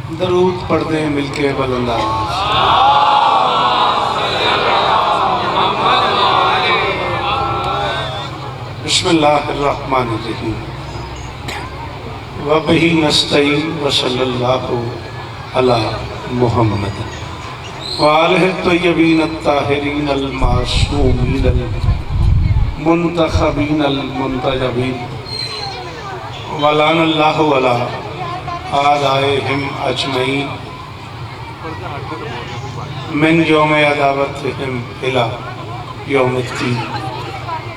दरूद पढ़ते हैं मिलके बुलंदा। बिस्मिल्लाहिर्रहमानिर्रहीम व बिही नस्तईन व सल्लल्लाहु अला मुहम्मद व आलिहि तय्यबीन अत्ताहिरीन अल मासूमीन अल मुंतखबीन अल मुंतजबीन व लानल्लाहु अला आदाइहिम अजमईन मिन यौम अदावतिहिम इला यौमिद्दीन।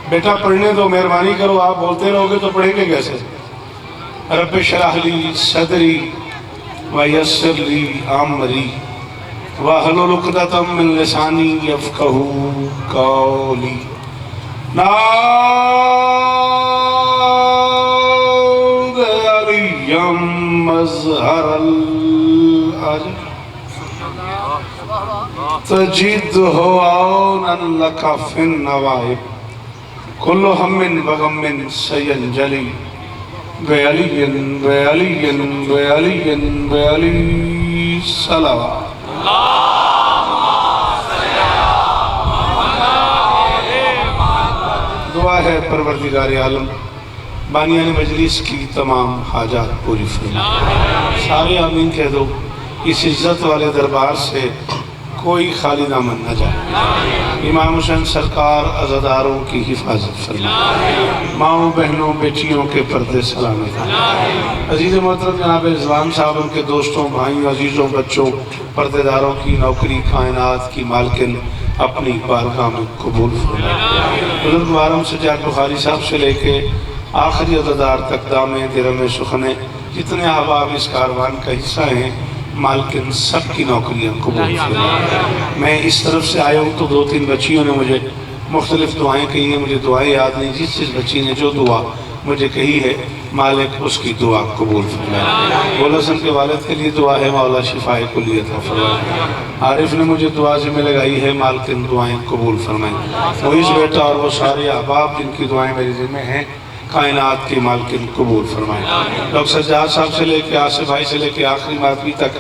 बेटा पढ़ने दो, मेहरबानी करो, आप बोलते रहोगे तो पढ़ेंगे कैसे। रब्बि शरह ली सदरी व यस्सिर ली अमरी वहलुल उक़दतम मिन लिसानी यफ़क़हू क़ौली। मज़हरल अजर तजिदहु औनन लका फिन नवाइब कुल्लु हम्मिन व गम्मिन सयंजली बेअलियन बेअलियन बेअलियन बेअली सलावा। दुआ है परवरदिगार आलम बानियान मजलिस की तमाम हाजात पूरी फरमा। सारे आमीन कह दो। इस इज्जत वाले दरबार से कोई खाली दामन न जाए। इमाम हुसैन सरकार अज़ादारों की हिफाजत फरमा। माओ बहनों बेटियों के पर्दे सलामत। अजीज़ मोहतरम जनाब रिज़वान साहब, उनके दोस्तों भाइयों अजीज़ों बच्चों पर्देदारों की नौकरी कायनात की मालकिन अपनी बारगाह में कबूल फरमाए। बुजुर्ग वारम सज्जाद बुखारी साहब से लेके आखिरी अज़ादार तक दामे दिरम सुखने जितने अहबाब इस कारवान का हिस्सा हैं, मालकिन सब की नौकरियाँ कबूल फरमाए। मैं इस तरफ से आया हूँ तो 2-3 बच्चियों ने मुझे मुख्तलिफ दुआएँ कही हैं। मुझे दुआएँ याद नहीं, जिस बच्ची ने जो दुआ मुझे कही है मालिक उसकी दुआ कबूल फरमाए। गोलसन के वालिद के लिए दुआ है, मौला शिफाए कुल्ली अता फरमाए। आरिफ ने मुझे दुआ से में लगाई है, मालकिन दुआएँ कबूल फरमाए। मोइस बेटा और वो सारे अहबाब जिनकी दुआएँ मेरे ज़िम्मे हैं, कायनात की मालकिन कबूल फरमाए। डॉक्टर सज्जाद साहब से लेके आसिफ भाई से लेके आखिरी मातमी तक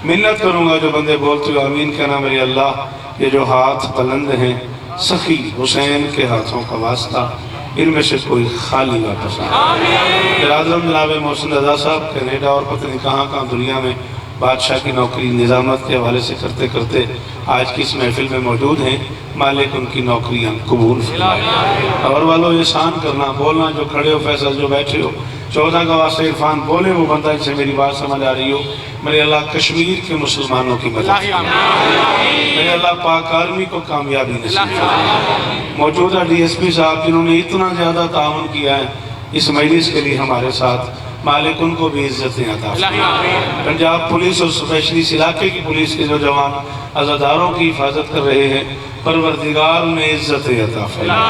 मिन्नत करूँगा जो बंदे बोलते हो आमीन कहना। मेरे अल्लाह ये जो हाथ बुलंद हैं सखी हुसैन के हाथों का वास्ता, इनमें से कोई खाली वापस आए। आज़म जनाब मोहसिन रज़ा साहब कनाडा और पता नहीं कहाँ कहाँ दुनिया में बादशाह की नौकरी निज़ामत के हवाले से करते करते आज की इस महफिल में मौजूद हैं। मालिक उनकी नौकरियाँ कबूल फरमाए। और वालों एहसान करना बोलना, जो खड़े हो फैसल जो बैठे हो 14 का वास्ते इरफान बोले वो बंदा जिसे मेरी बात समझ आ रही हो। मेरे अल्लाह कश्मीर के मुसलमानों की मदद, मेरे अल्लाह पाक आर्मी को कामयाबी नसीब फरमाए। मौजूदा DSP साहब जिन्होंने इतना ज़्यादा ताउन किया है इस मजलिस के लिए हमारे साथ, मालिक उनको भी इज्जतें अता फरमाए। पंजाब पुलिस और स्पेशली इस इलाके की पुलिस के जो जवान अज़ादारों की हिफाजत कर रहे हैं, परवरदिगार उन्हें इज्जतें अता फरमाए।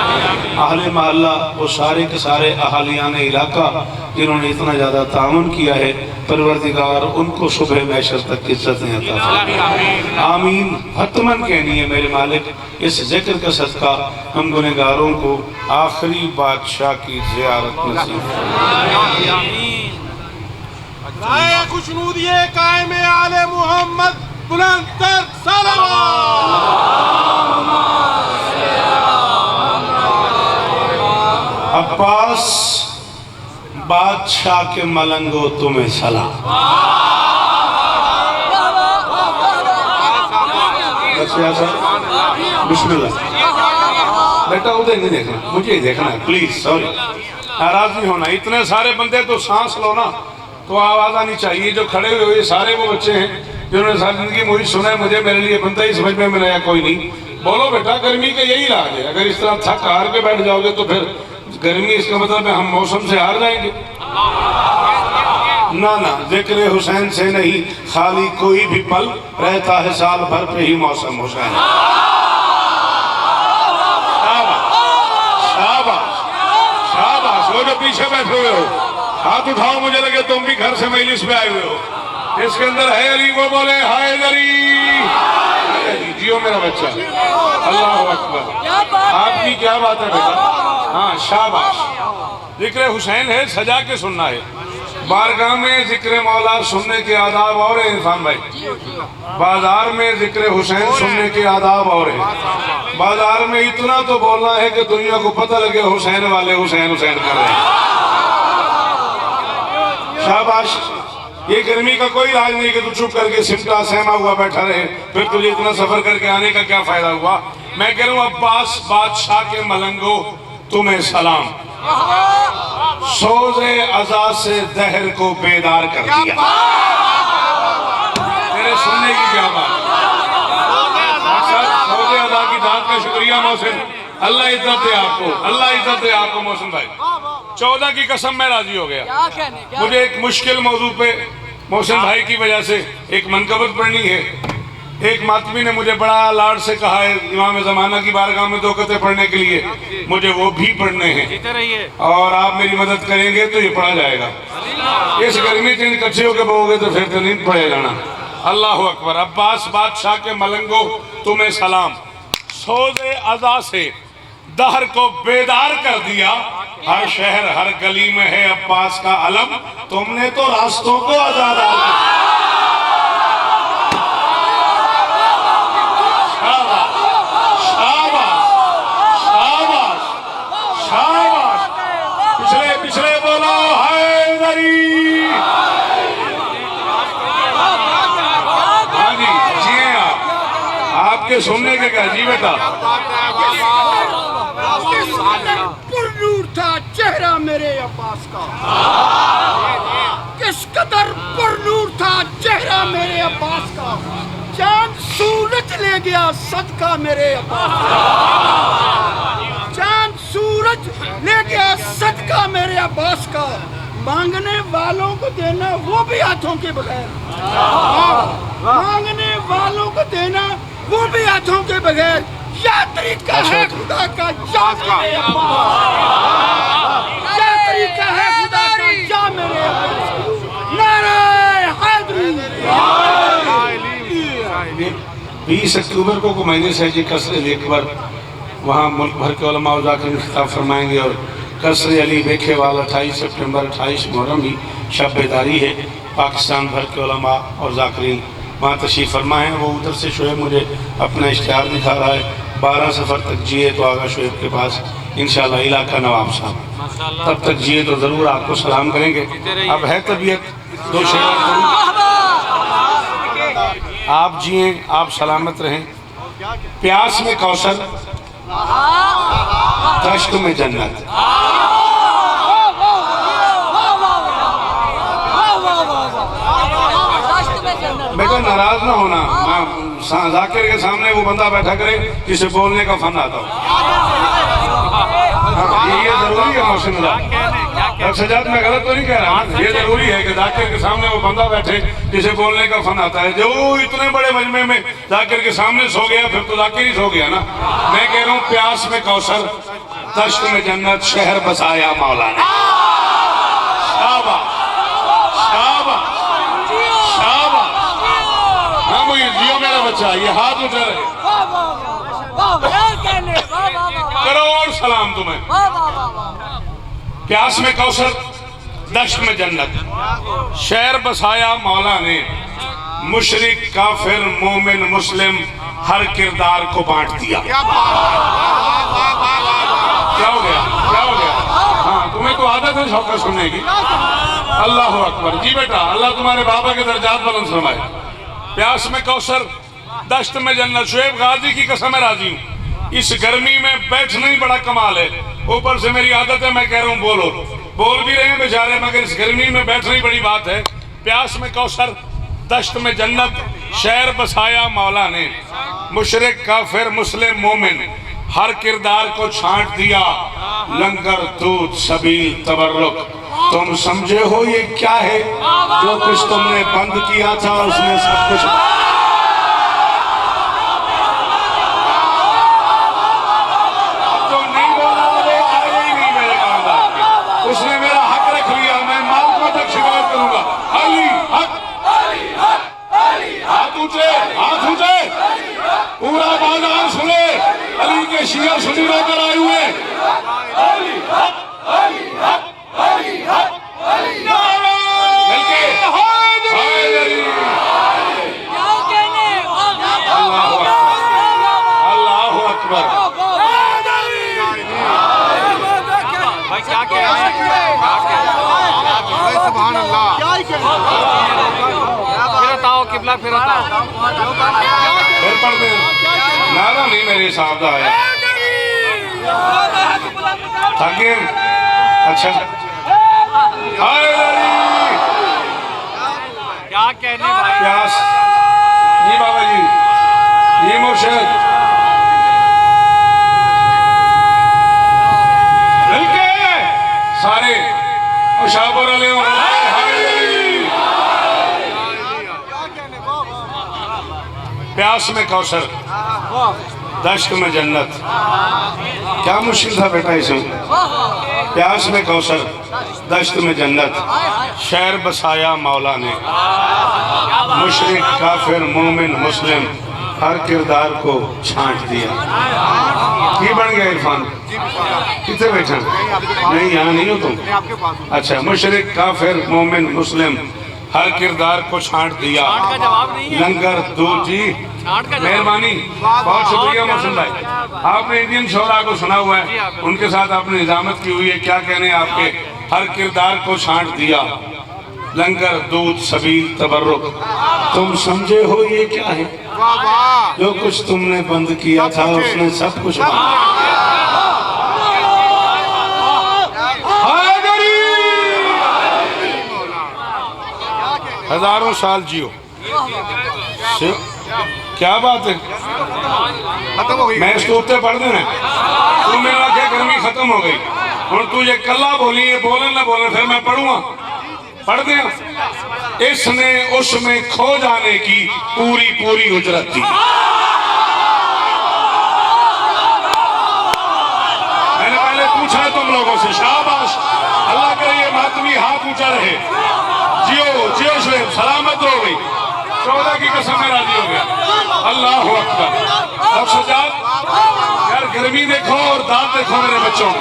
अहले मोहल्ला वो सारे के सारे अहालियान इलाका जिन्होंने इतना ज़्यादा ताउन किया है, परवरदिगार उनको सुबह महशर तक इज्जतें अता फरमाए। आमीन हतमन कहनी है मेरे मालिक। इस जिक्र का सदका हम गुनहगारों को आखिरी बादशाह की ज़ियारत नसीब फरमाए। खुशनूदिये कायम आले मोहम्मद बुलंद तर अब्बास बादशाह के मलंगो तुम्हें सलाम। बिस्मिल्लाह। बेटा उधर नहीं देखना, मुझे ही देखना है प्लीज। सॉरी, नाराज नहीं होना। इतने सारे बंदे तो सांस लो ना तो आवाज आनी चाहिए। जो खड़े हुए सारे वो बच्चे हैं जिन्होंने सारी जिंदगी मुझे सुना है, मुझे मेरे लिए बनता ही समझ में नया कोई नहीं। बोलो बेटा, गर्मी का यही इलाज है। अगर इस तरह थक हार के बैठ जाओगे तो फिर गर्मी, इसका मतलब है हम मौसम से हार जाएंगे। ना ना, जिक्र हुसैन से नहीं, खाली कोई भी पल रहता है साल भर पे ही मौसम हुसैन। शाबाश शाबाश। वो जो पीछे बैठे हुए हो हाथ उठाओ, मुझे लगे तुम भी घर से मजलिस में आए हुए हो। इसके अंदर है अली, वो बोले हाय अली। जियो मेरा बच्चा, अल्लाह अकबर। आपकी क्या बात है बेटा। हाँ शाबाश। जिक्र हुसैन है, सजा के सुनना है। बारगाह में जिक्र मौला सुनने के आदाब और है इरफान भाई, बाजार में जिक्र हुसैन सुनने के आदाब और है। बाजार में इतना तो बोलना है कि दुनिया को पता लगे हुसैन वाले हुसैन हुसैन कर रहे हैं। शाबाश। ये गर्मी का कोई इलाज नहीं कि तू चुप करके सिमटा सहमा हुआ बैठा रहे, फिर तुझे इतना सफर करके आने का क्या फायदा हुआ। मैं कह रहा हूँ अब्बास बादशाह के मलंगो तुम्हें सलाम, सोज़े अज़ा से दहर को बेदार कर दिया। तेरे सुनने की क्या बात। सोज़े अज़ा की दाद का शुक्रिया मोहसिन, अल्लाह इज्जत दे आपको, अल्लाह इज्जत दे आपको मोहसिन भाई। 14 की कसम मैं राजी हो गया। मुझे एक मुश्किल मौजू पे मोहसिन भाई की वजह से एक मनकबत पढ़नी है। एक मातमी ने मुझे बड़ा लाड से कहा है इमाम ज़माना की बारगाह में 2 कते पढ़ने के लिए, मुझे वो भी पढ़ने हैं और आप मेरी मदद करेंगे तो ये पढ़ा जाएगा। इस गर्मी दिन इकट्ठे होकर बोगे तो फिर तो नींद पड़े जाना। अल्लाह अकबर। अब्बास बादशाह के मलंगो तुम्हें सलाम, सोज़े अज़ा से दहर को बेदार कर दिया। हर शहर हर गली में है अब्बास का अलम, तुमने तो रास्तों को आजाद कर दिया। पिछले बोलो हैदरी। हाँ जी जिए आपके सुनने के क्या जी बेटा। पुरनूर था चेहरा मेरे अब्बास का, किस कदर पुरनूर था चेहरा मेरे अब्बास का, चांद सूरज ले गया सदका मेरे अब्बास का, चांद सूरज ले गया सदका मेरे अब्बास का। मांगने वालों को देना वो भी हाथों के बगैर, मांगने वालों को देना वो भी हाथों के बगैर। क्या तरीका है खुदा का जा मेरे अब्बास, क्या तरीका है खुदा का जा मेरे अब्बास। नारे हैदरी। 20 अक्टूबर को मैंने सैजी कसर अकबर वहाँ मुल्क भर के उलमा जाकर खिताब फरमाएंगे और कसर अली बेखेवाल 28 सितंबर 28 मुहर्रम भी शब बेदारी है। पाकिस्तान भर के उलमा और जाकरीन वहाँ तशरीफ़ फरमा है। वो उधर से शोएब मुझे अपना इश्तिहार दिखा रहा है, 12 सफ़र तक जिए तो आगा शोएब के पास इंशाअल्लाह इलाका नवाब साहब, तब तक जिए तो ज़रूर आपको सलाम करेंगे। अब है तबीयत 2 शेर आप जिए, आप सलामत रहें। प्यास में कौशल, दश्त में जन्नत। बेटा नाराज ना होना, जाकिर के सामने वो बंदा बैठा करे जिसे बोलने का फन आता हो। ये जरूरी है मोहसिन सजाद, मैं गलत तो नहीं कह रहा। ये जरूरी है कि जाकिर के सामने वो बंदा बैठे जिसे बोलने का फन आता है। जो इतने बड़े मजमे में जाकिर के सामने सो गया फिर तो जाकिर ही सो गया ना। मैं कह रहा हूँ प्यास में कौशल, दश्त में जन्नत, शहर बसाया मौला ने। शाबाश शाबाश शाबाश। हाँ मुझे जियो मेरा बच्चा, ये हाथ उठा रहे। करोड़ सलाम तुम्हें। प्यास में कौशल, दश्त में जन्नत, शहर बसाया मौला ने। मुशरिक काफिर मोमिन मुस्लिम हर किरदार को बांट दिया। क्या हो गया, क्या हो गया। हाँ तुम्हें तो आदत है शौका सुनने की। अल्लाह अकबर। जी बेटा अल्लाह तुम्हारे बाबा के दर्जात बुलंद फरमाए। प्यास में कौशल, दश्त में जन्नत। शुएब गाजी की कसम राजी हूँ, इस गर्मी में बैठना ही बड़ा कमाल है। ऊपर से मेरी आदत है, मैं कह रहा हूँ बोलो, बोल भी रहे हैं बेचारे, मगर इस गर्मी में बैठना ही बड़ी बात है। प्यास में कौशल, दश्त में जन्नत, शहर बसाया मौला ने। मुशरिक काफिर मुस्लिम मोमिन हर किरदार को छांट दिया। लंगर दूध सबील तबर्रुक, तुम समझे हो ये क्या है जो कुछ तुमने बंद किया था उसने सब कुछ। उसने मेरा हक रख लिया, मैं मालिकों तक शिकायत करूंगा। अली हक, हाथ ऊंचे, हाथ ऊंचे, पूरा बाजार सुने, अली के शिया सुनी होकर आए हुए। अली हक, अली हक, अली हक, अली नारा फिर पढ़ दे नारा नहीं मेरे हिसाब का है ताकि अच्छा क्या कहने भाई प्यास जी बाबा जी ये मुर्शिद मिलके सारे शाहपुर वाले प्यास में कौसर दश्त में जन्नत क्या मुश्किल था बेटा इसमें प्यास में कौसर दश्त में जन्नत शहर बसाया मौला ने मुशरिक काफिर मोमिन मुस्लिम हर किरदार को छांट दिया ये बन गया इरफान कितने बैठा नहीं यहाँ नहीं हो तुम अच्छा मुशरिक काफिर मोमिन मुस्लिम हर किरदार को छांट दिया लंगर दूध जी मेहरबानी बहुत शुक्रिया मोहसिन भाई आपने इंडियन शोरा को सुना हुआ है उनके साथ आपने निजामत की हुई है क्या कहने आपके हर किरदार को छांट दिया लंगर दूध सबील तबर्रुक तुम समझे हो ये क्या है जो कुछ तुमने बंद किया था उसने सब कुछ हजारों साल जियो क्या बात है मैं इसके उत्ते पढ़ देना तू मेरे आखे गर्मी खत्म हो गई और तू ये कल्ला बोली है बोले ना बोले फिर मैं पढ़ूंगा पढ़ दे इसने उसमें खो जाने की पूरी पूरी उजरत दी मैंने पहले पूछा तुम लोगों से शाबाश अल्लाह करे ये मातमी हाथ ऊंचा रहे जियो जियो शुएब सलामत हो गई 14 की कसम में राजी हो गया अल्लाह अकबर अब सजाद यार गर्मी देखो और दांत देखो मेरे बच्चों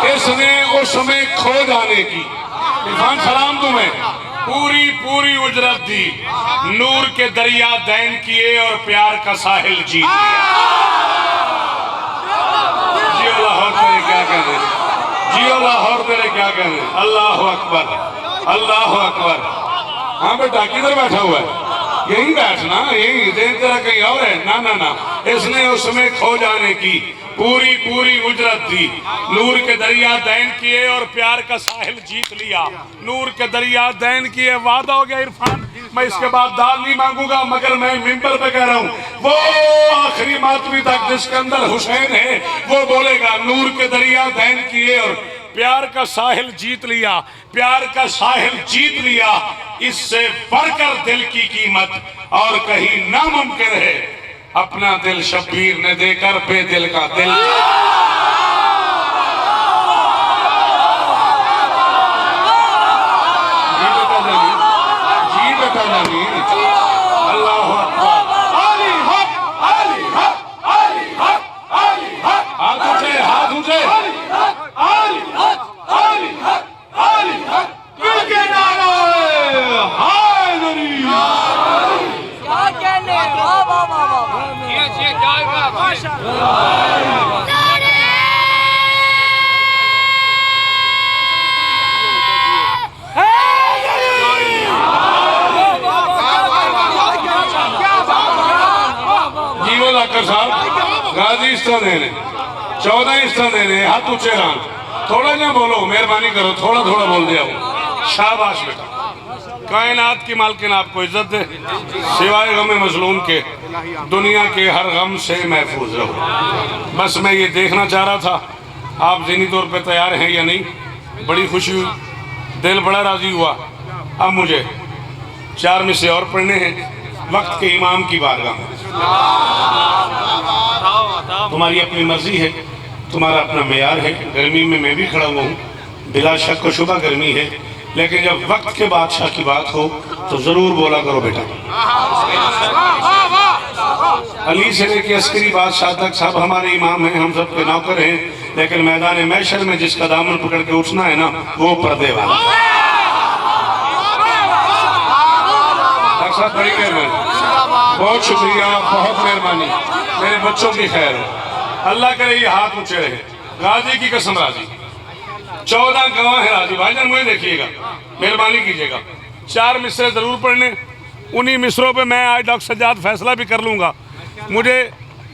इसने उसमें खो जाने की इरफान सलाम तुम्हें पूरी पूरी उजरत दी नूर के दरिया दैन किए और प्यार का साहिल जीत लिया जियो लाहौर तेरे क्या कहने जियो लाहौर तेरे क्या कहने अल्लाह अकबर अल्लाह अकबर हाँ बेटा किधर बैठा हुआ है यही बैठना यही देख तेरा कहीं और है ना ना ना इसने उसमें खो जाने की पूरी पूरी उजरत दी नूर के दरिया दैन किए और प्यार का साहिल जीत लिया नूर के दरिया दैन किए वादा हो गया इरफान मैं इसके बाद दाल नहीं मांगूंगा मगर मैं मिंबर पे कह रहा हूँ वो आखिरी मातमी तक जिसके अंदर हुसैन है वो बोलेगा नूर के दरिया दैन किए और प्यार का साहिल जीत लिया प्यार का साहिल जीत लिया इससे बढ़कर दिल की कीमत और कहीं नामुमकिन है अपना दिल शब्बीर ने देकर बेदिल का दिल जी बेटा जानी अल्लाह अकबर अली हक अली हक अली हक अली हक हाथ ऊंचे हाथ ऊंचे गाजी इस्ता देने 14 इस्ता देने हाथ ऊंचे रान थोड़ा ना बोलो मेहरबानी करो थोड़ा थोड़ा बोल दिया शाबाश बेटा कायनात की मालकिन आपको इज्जत दे सिवाय गम मजलूम के दुनिया के हर गम से महफूज रहो बस मैं ये देखना चाह रहा था आप ज़हनी तौर पे तैयार हैं या नहीं बड़ी खुशी हुई दिल बड़ा राजी हुआ अब मुझे 4 मिसरे और पढ़ने हैं वक्त के इमाम की बारगाह में तुम्हारी अपनी मर्जी है तुम्हारा अपना मेयार है गर्मी में मैं भी खड़ा हुआ हूँ बिला शक व शुबा गर्मी है लेकिन जब वक्त के बादशाह की बात हो तो जरूर बोला करो बेटा अली से लेके अस्करी बादशाह तक सब हमारे इमाम हैं हम सब के नौकर हैं लेकिन मैदान महशर में जिसका दामन पकड़ के उठना है ना वो पर्दे वाला बड़ी मेहरबानी बहुत शुक्रिया बहुत मेहरबानी मेरे बच्चों की खैर हो अल्लाह करे ये हाथ ऊंचे रहे गाजी की कसम राजी 14 गवाह है राजी भाईजान मुझे देखिएगा मेहरबानी कीजिएगा 4 मिसरे जरूर पढ़ने उन्हीं मिसरों पे मैं आज डॉक्टर सज्जाद फैसला भी कर लूँगा। मुझे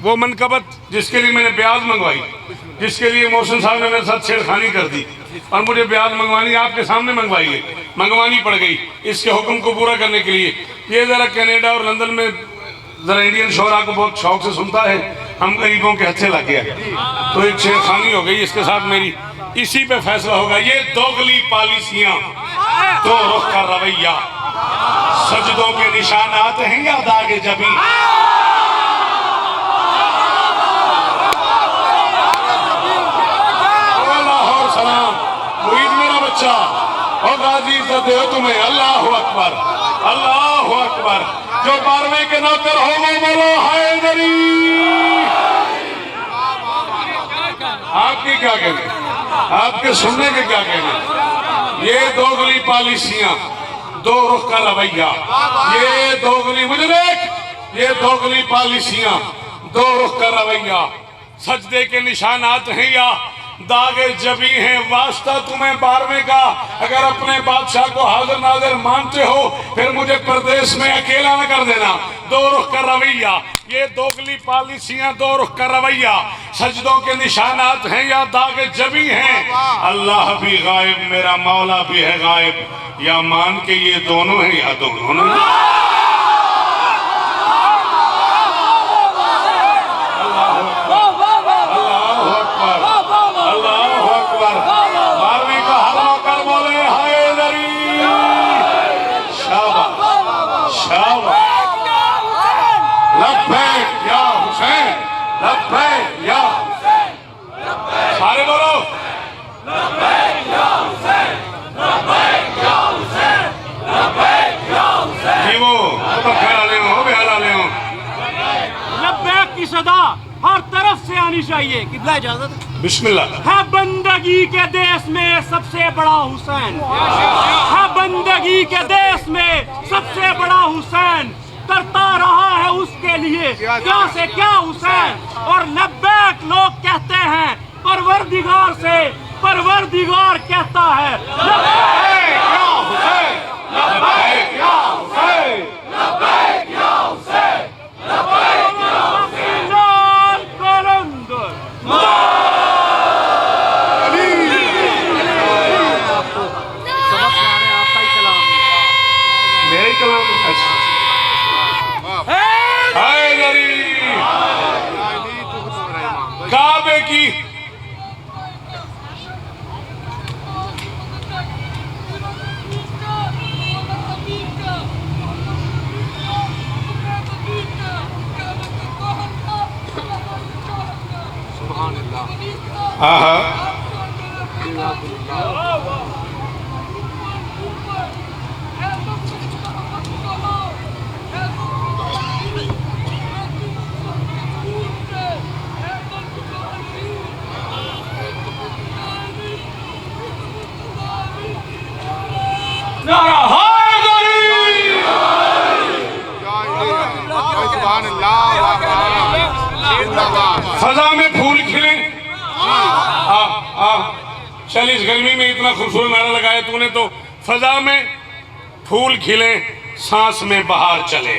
वो मनकबत जिसके लिए मैंने ब्याज मंगवाई, जिसके लिए मोहसिन साहब ने मेरे साथ छेड़खानी कर दी और मुझे ब्याज मंगवानी आपके सामने मंगवाई है, मंगवानी पड़ गई इसके हुक्म को पूरा करने के लिए। ये ज़रा कनाडा और लंदन में ज़रा इंडियन शोरा को बहुत शौक से सुनता है, हम गरीबों के हत्थे लग गया तो एक छेड़खानी हो गई। इसके साथ मेरी इसी पे फैसला होगा। ये दोगली पॉलिसियां, दो रुख का रवैया, सजदों के निशानात हैं या दागे जबी। लाहौर सलाम, मुईद मेरा बच्चा और गाजी इज्जत दे तुम्हें। अल्लाह अकबर, अल्लाह अकबर। जो 12वें के नौकर हो वो बोलो हैदरी। आपके क्या कहने, आपके सुनने के क्या कहने। ये दोगली पॉलिसियां, दो रुख का रवैया, ये दोगली मुझे देख, ये दोगली पॉलिसियां, दो रुख का रवैया, सजदे के निशानात हैं या दागे जबी हैं। वास्ता तुम्हें 12वें का, अगर अपने बादशाह को हाजिर नाजिर मानते हो फिर मुझे प्रदेश में अकेला न कर देना। दो रुख का रवैया, ये दोगली पॉलिसियां, दो रुख का रवैया, सजदों के निशानात हैं या दागे जबी हैं। अल्लाह भी गायब, मेरा मौला भी है गायब, या मान के ये दोनों हैं या दोनों नहीं। सारे बोलो जीवो लब्बैक की सदा हर तरफ से आनी चाहिए। कितना इजाजत बिस्मिल्लाह। है बंदगी के देश में सबसे बड़ा हुसैन, है बंदगी के देश में सबसे बड़ा हुसैन, करता रहा है उसके लिए क्या से क्या हुसैन। और लब्बैक लोग कहते हैं परवरदिगार से, परवरदिगार कहता है लब्बैक या हुसैन, लब्बैक या हुसैन, लब्बैक या हुसैन, लब्बैक या हुसैन। लाल कलंदर मेरे कलाम काबे की फजा में फूल खिले। चल इस गर्मी में इतना खूबसूरत नारा लगाया तूने तो। फजा में फूल खिले, सांस में बहार चले।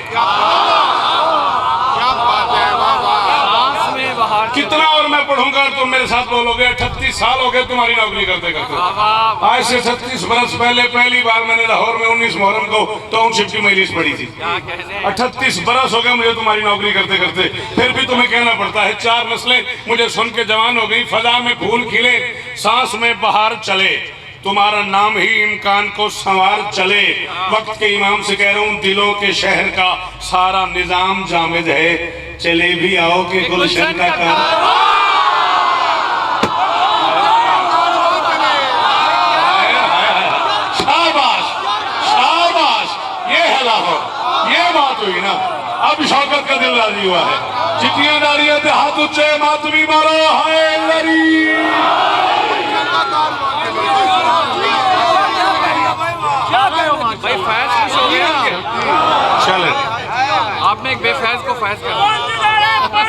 कितना और मैं पढ़ूंगा तुम मेरे साथ बोलोगे। 38 साल हो गए तुम्हारी नौकरी करते करते। आज से 36 बरस पहले पहली बार मैंने लाहौर में 19 मुहर्रम को टाउनशिप की मजलिस पढ़ी थी। 38 बरस हो गए मुझे तुम्हारी नौकरी करते करते, फिर भी तुम्हें कहना पड़ता है। 4 नस्लें मुझे सुन के जवान हो गई। फजा में फूल खिले, सांस में बहार चले, तुम्हारा नाम ही इम्कान को संवार चले। वक्त के इमाम से कह रहा हूँ, दिलों के शहर का सारा निजाम जामिद है, चले भी आओ के गुलशन का काम। शाबाश शाबाश, ये है लाहौर, ये बात हुई ना। अब शौकत का दिल राजी हुआ है। जितनी नारियां थे हाथ ऊंचे, मातमी मारो हाय लरी। भाई फैज खुश हो गया। चले आपने एक बेफैज को फैज कर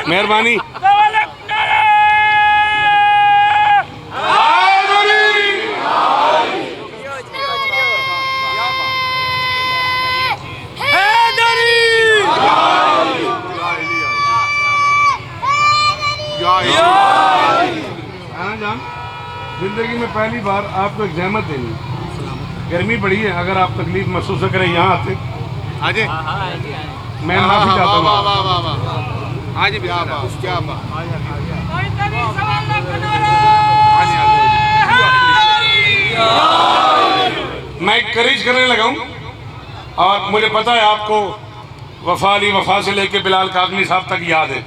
मेहरबानी। हैदरी जिंदगी में पहली बार आपको एक जहमत देनी, गर्मी बड़ी है, अगर आप तकलीफ महसूस करें यहाँ आते आजे मैं माफी चाहता हूँ। आज भी क्या मैं करीज करने लगा हूँ और मुझे पता है आपको वफा अली वफा से लेके बिलाल काज़मी साहब तक याद है,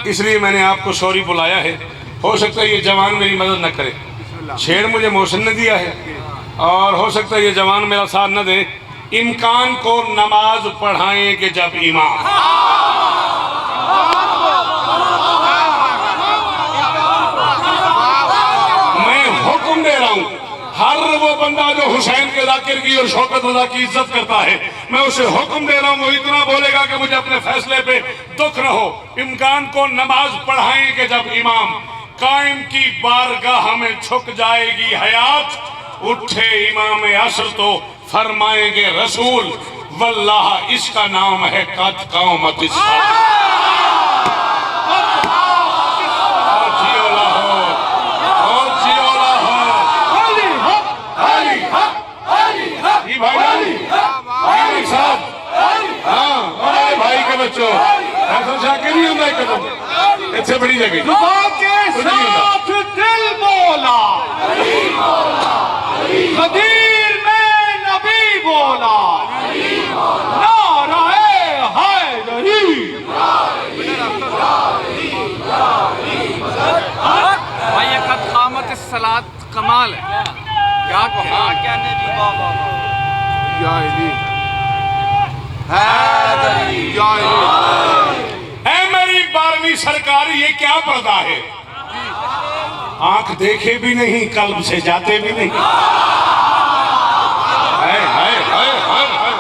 इसलिए मैंने आपको सॉरी बुलाया है। हो सकता है ये जवान मेरी मदद न करे, शेर मुझे मोहसिन ने दिया है और हो सकता है ये जवान मेरा साथ न दे। इम्कान को नमाज पढ़ाएंगे जब इमाम, मैं हुक्म दे रहा हूँ हर वो बंदा जो हुसैन के जाकिर की और शौकत रजा की इज्जत करता है, मैं उसे हुक्म दे रहा हूँ, वो इतना बोलेगा कि मुझे अपने फैसले पे दुख न हो। इम्कान को नमाज पढ़ाएंगे जब इमाम, कायम की बारगाह में छुक जाएगी हयात, उठे इमाम असर तो फरमाएंगे रसूल, वल्लाह इसका नाम है कद क़ामत भाई के बच्चों इतने बड़ी जगह दिल बोला खदीर में नबी बोला नाराए हैदरी। भाई ये कद क़ामत सलात कमाल है, क्या कहा क्या है मेरी 12वीं सरकारी, ये क्या पर्दा है? आंख देखे भी नहीं, कल्ब से जाते भी नहीं। हाय हाय हाय हाय हाय।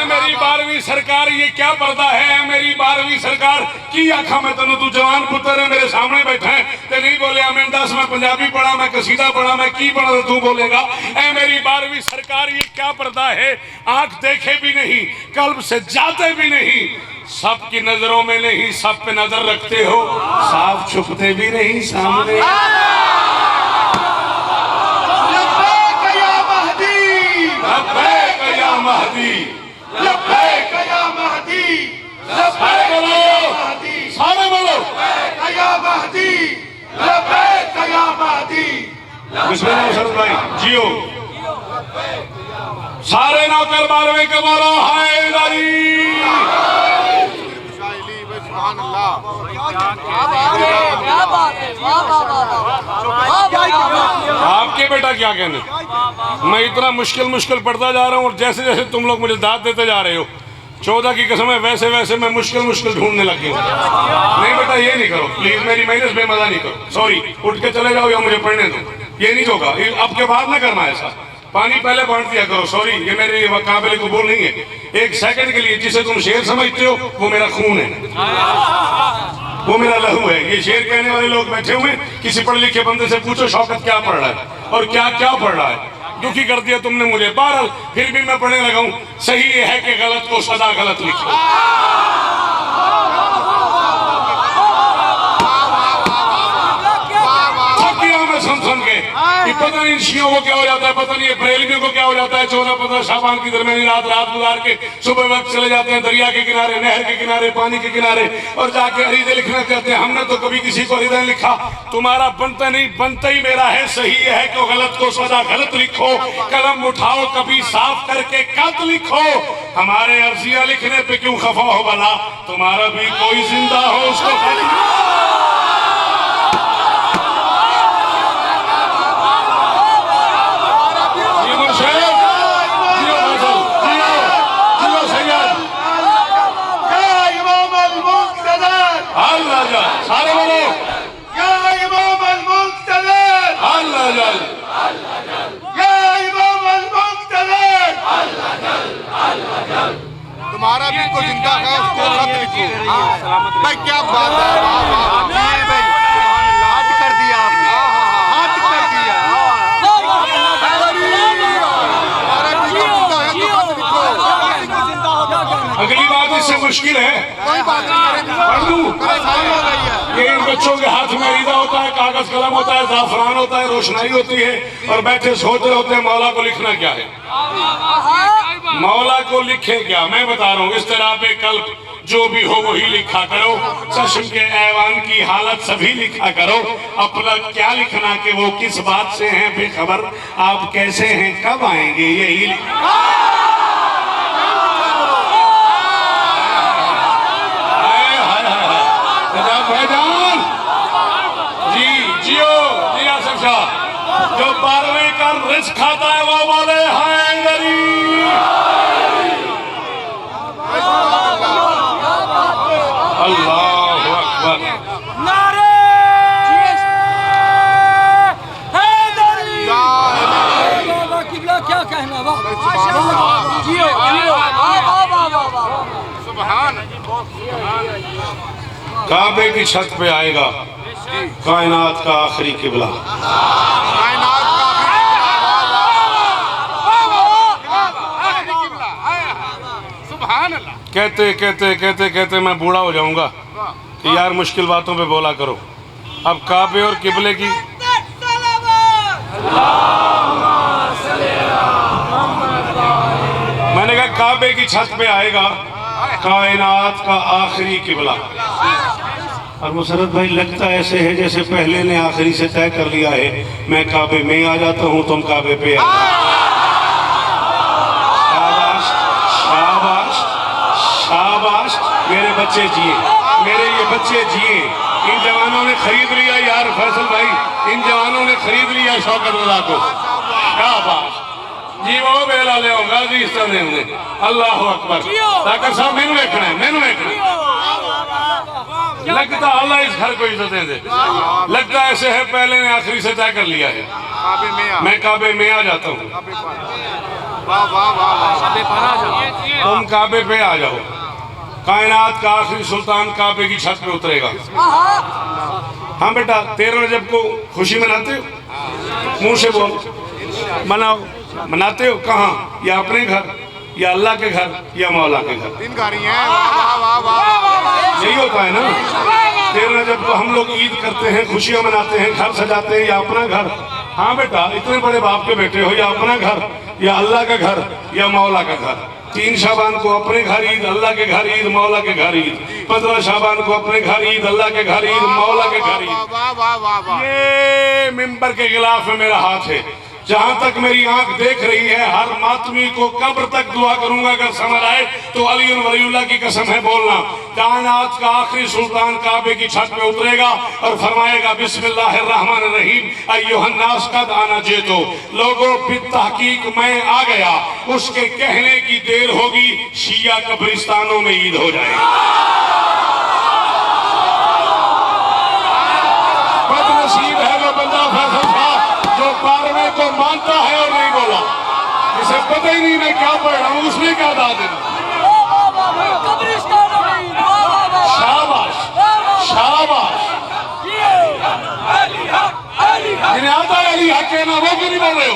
मेरी 12वीं सरकार, ये क्या पर्दा है? मेरी 12वीं सरकार की आखा मैं तेन, तू जवान पुत्र है, मेरे सामने बैठा है ते नहीं बोलिया। मैं 10 मैं पंजाबी पढ़ा, मैं कसीदा पढ़ा, मैं की पढ़ा तो तू बोलेगा? ऐ मेरी 12वीं सरकार, ये क्या पर्दा है? आंख देखे भी नहीं, कल्ब से जाते भी नहीं, सबकी नजरों में नहीं, सब पे नजर रखते हो, साफ छुपते भी नहीं सामने। लब्बैक या महदी, लब्बैक या महदी, लब्बैक या महदी, सारे बोलो, सारे बोलो लब्बैक या महदी, लब्बैक या महदी। बिस्मिल्लाह शरद भाई जियो। सारे नौकर 12वीं के बोलो हैदरी। आपके बेटा क्या कहने, मैं इतना मुश्किल पढ़ता जा रहा हूँ और जैसे जैसे तुम लोग मुझे दाद देते जा रहे हो, 14 की कसम है, वैसे वैसे मैं मुश्किल ढूंढने लग गया हूँ। नहीं बेटा ये नहीं करो प्लीज, मेरी मेहनत बेमजा नहीं करो, सॉरी, उठ के चले जाओ या मुझे पढ़ने दो, ये नहीं होगा, अब के बाद ना करना ऐसा। पानी पहले बांट दिया करो, सॉरी ये मेरे काबिल कबूल नहीं है। 1 सेकंड के लिए जिसे तुम शेर समझते हो वो मेरा खून है, वो मेरा लहू है। ये शेर कहने वाले लोग बैठे हुए, किसी पढ़े लिखे बंदे से पूछो शौकत क्या पढ़ रहा है और क्या क्या पढ़ रहा है। दुखी कर दिया तुमने मुझे। बहरहाल फिर भी मैं पढ़ने लगा हूँ। सही ये है कि गलत को सदा गलत लिखो। सुन के कि पता नहीं शियों को क्या हो जाता है, पता नहीं बरेलवियों को क्या हो जाता है। 14-15 शाबान की दरमियानी रात गुजार के सुबह वक्त चले जाते हैं दरिया के किनारे, नहर के किनारे, पानी के किनारे और जाके अरीदे लिखना चाहते हैं। हमने तो कभी किसी को अरीदा लिखा, तुम्हारा बनता नहीं, बनता ही मेरा है। सही है कि गलत को सदा गलत लिखो, कलम उठाओ कभी साफ करके कत लिखो। हमारे अर्जिया लिखने पे क्यों खफा हो भला, तुम्हारा भी कोई जिंदा हो उसको सारे बोलो या इमाम अल-मुक़्तदिर, अल्लाह जल, या इमाम अल-मुक़्तदिर। तुम्हारा भी कोई जिंदा है उसको खत लिखो। भाई क्या बात है, वाह वाह जी भाई, हद कर दिया आपने, हद कर दिया। तुम्हारा भी कोई जिंदा है तो खत लिखो। अगली बात इससे मुश्किल है। कोई बात नहीं, पढ़ दूं? परेशान हो गई है। ये इन बच्चों के हाथ में ईदा होता है, कागज कलम होता है, जाफरान होता है, रोशनाई होती है, और बैठे सोच रहे होते हैं मौला को लिखना क्या है, मौला को लिखे क्या। मैं बता रहा हूँ, इस तरह पे कल्ब जो भी हो वही लिखा करो, चश्म के ऐवान की हालत सभी लिखा करो, अपना क्या लिखना कि वो किस बात से हैं बेखबर, आप कैसे हैं कब आएंगे, यही भाईजान जी जियो जी आसिफ शाह। जो 12वीं का रिस्क खाता है वो वाले हैं गरीब। अल्लाहु अकबर। नारे हैदरी। बाबा किबला क्या कहना, वाह जियो जियो, सुभान। काबे की छत पे आएगा कायनात का आखिरी किबला। कायनात का आखिरी किबला। सुभान अल्लाह। कहते कहते कहते कहते मैं बूढ़ा हो जाऊंगा कि यार मुश्किल बातों पे बोला करो। अब काबे और किबले की मैंने कहा काबे की छत पे आएगा कायनात का आखिरी किबला। और मुसरत भाई लगता ऐसे है जैसे पहले ने आखिरी से तय कर लिया है, मैं काबे में आ जाता हूँ, तुम काबे पे आ। शाबाश शाबाश शाबाश, मेरे बच्चे जिए, मेरे ये बच्चे जिए। इन जवानों ने खरीद लिया यार फैसल भाई, इन जवानों ने खरीद लिया शौकत रजा को। शाबाश जी, वो बेला ले गाजी इस तरह ने। अल्लाह अकबर। डॉक्टर साहब मैनू देखना है, मैनू देखना। लगता अल्लाह इस घर को इज्जतें दे, लगता ऐसे है पहले ने आखिरी से तय कर लिया है, काबे में आ। मैं काबे में आ जाता हूँ, काबे पर। वाह वाह वाह। तुम काबे पे आ जाओ। कायनात का आखिरी सुल्तान काबे की छत पे उतरेगा। हाँ बेटा, 13 रजब को खुशी मनाते हो? मुंह से बोल, मनाओ। मनाते हो कहाँ? या अपने घर, या अल्लाह के घर, या मौला के घर? तीन गाड़ी हैं। वाह वाह वाह। यही होता है ना। 13 रजब को हम लोग ईद करते हैं, खुशियां मनाते हैं, घर सजाते हैं, या अपना घर। हाँ बेटा, इतने बड़े बाप के बेटे हो, या अपना घर, या अल्लाह का घर, या मौला का घर। 3 शाबान को अपने घर ईद, अल्लाह के घर ईद, मौला के घर ईद। 15 शाबान को अपने घर ईद, अल्लाह के घर ईद, मौला के घर ईद। वाह वाह वाह वाह। ये मिंबर के गिलाफ में मेरा हाथ है, जहां तक मेरी आंख देख रही है, हर मातमी को कब्र तक दुआ करूंगा। अगर समझ आए तो अली वलीउल्लाह की कसम है बोलना, कायनात का आखिरी सुल्तान काबे की छत पे उतरेगा और फरमाएगा बिस्मिल्लाहिर्रहमानिर्रहीम अय्युहन्नास कद आना जेतो। लोगों बित्तहकीक मैं आ गया, उसके कहने की देर होगी, शिया कब्रिस्तानों में ईद हो जाएगी। बदनसीब है वो बंदा फैसल साहब जो 12वें को मानता है और नहीं बोला, इसे पता ही नहीं मैं क्या पढ़ रहा हूँ, उसने क्या दाद देना। शाबाश शाबाश। जिन्हें आता है अली हक कहना, वो क्यों नहीं बोल रहे हो?